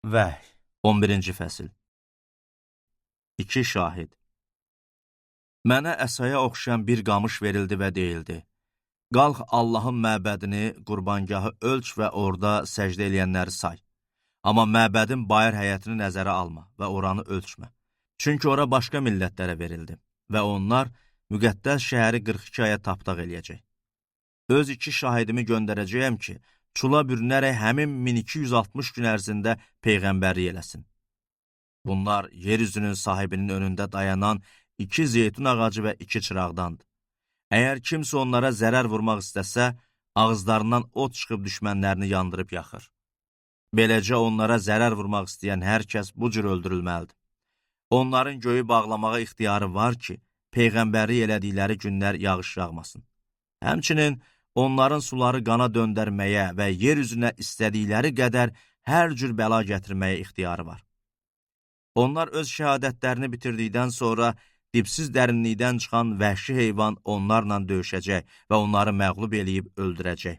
Vəhy 11-ci fəsil. 2 şahid. Mənə əsaya oxşayan bir qamış verildi və deyildi: qalx Allahın məbədini, qurbangahı ölç və orada səcdə eləyənləri say. Amma məbədin bayır həyətini nəzərə alma və oranı ölçmə. Çünki ora başqa millətlərə verildi və onlar müqəddəs şəhəri 42 aya tapdaq eləyəcək. Öz 2 şahidimi göndərəcəyəm ki, çula bürünərək həmin 1260 gün ərzində peyğəmbərlik eləsin. Bunlar yeryüzünün sahibinin önündə dayanan 2 zeytun ağacı və 2 çıraqdandır. Əgər kimsə onlara zərər vurmaq istəsə, ağızlarından od çıxıb düşmənlərini yandırıb yaxır. Beləcə onlara zərər vurmaq istəyən hər kəs bu cür öldürülməlidir. Onların göyü bağlamağa ixtiyarı var ki, peyğəmbərlik elədikləri günlər yağış yağmasın. Həmçinin onların suları qana döndərməyə və yer üzünə istədikləri qədər hər cür bəla gətirməyə ixtiyarı var. Onlar öz şəhadətlərini bitirdikdən sonra dipsiz dərinlikdən çıxan vəhşi heyvan onlarla döyüşəcək və onları məğlub eləyib öldürəcək.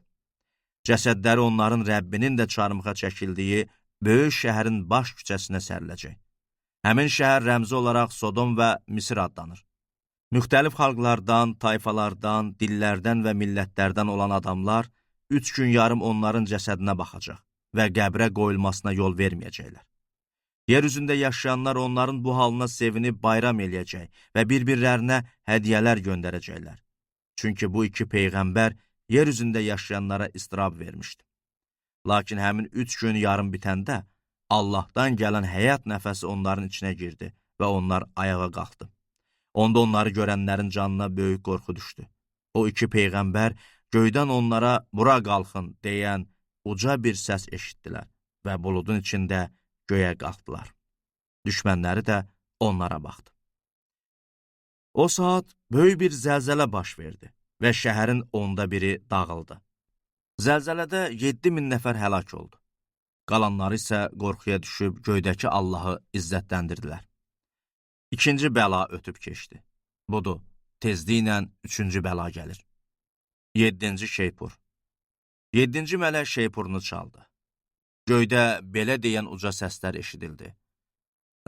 Cəsədləri onların Rəbbinin də çarmıxa çəkildiyi böyük şəhərin baş küçəsinə səriləcək. Həmin şəhər rəmzi olaraq Sodom və Misir adlanır. Müxtəlif xalqlardan, tayfalardan, dillərdən və millətlərdən olan adamlar 3 gün yarım onların cəsədinə baxacaq və qəbrə qoyulmasına yol verməyəcəklər. Yer üzündə yaşayanlar onların bu halına sevinib bayram eləyəcək və bir-birlərinə hədiyyələr göndərəcəklər. Çünki bu 2 peyğəmbər yer üzündə yaşayanlara istirab vermişdi. Lakin həmin 3 gün yarım bitəndə Allahdan gələn həyat nəfəsi onların içinə girdi və onlar ayağa qalxdı. Onda onları görənlərin canına böyük qorxu düşdü. O 2 peyğəmbər göydən onlara "bura qalxın" deyən uca bir səs eşitdilər və buludun içində göyə qalxdılar. Düşmənləri də onlara baxdı. O saat böyük bir zəlzələ baş verdi və şəhərin 1/10 dağıldı. Zəlzələdə 7000 nəfər həlak oldu. Qalanları isə qorxuya düşüb göydəki Allahı izzətləndirdilər. 2-ci bəla ötüb keçdi. Budur, tezliklə 3-cü bəla gəlir. 7-ci şeypur. 7-ci mələk şeypurunu çaldı. Göydə belə deyən uca səslər eşidildi: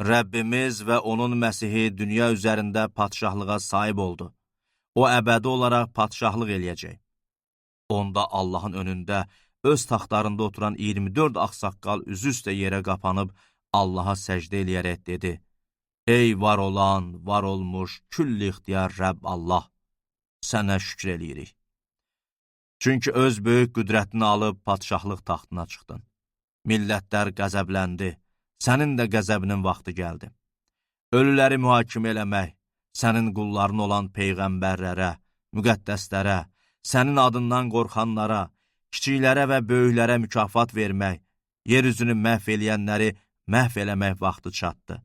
Rəbbimiz və onun Məsihi dünya üzərində padşahlığa sahib oldu. O əbədi olaraq padşahlıq eləyəcək. Onda Allahın önündə öz taxtlarında oturan 24 ağsaqqal üzü üstə yerə qapanıb Allaha səcdə eləyərək dedi: Ey var olan, var olmuş, külli ixtiyar Rəbb Allah, sənə şükür eləyirik. Çünki öz böyük qüdrətini alıb padşahlıq taxtına çıxdın. Millətlər qəzəbləndi, sənin də qəzəbinin vaxtı gəldi. Ölüləri mühakimə eləmək, sənin qulların olan peyğəmbərlərə, müqəddəslərə, sənin adından qorxanlara, kiçiklərə və böyüklərə mükafat vermək, yer üzünü məhv eləyənləri məhv eləmək vaxtı çatdı.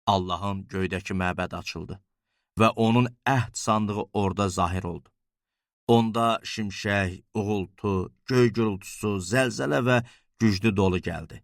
Allahın göydəki məbəd açıldı və onun əhd sandığı orada zahir oldu. Onda şimşək, uğultu, göy gürültüsü, zəlzələ və güclü dolu gəldi.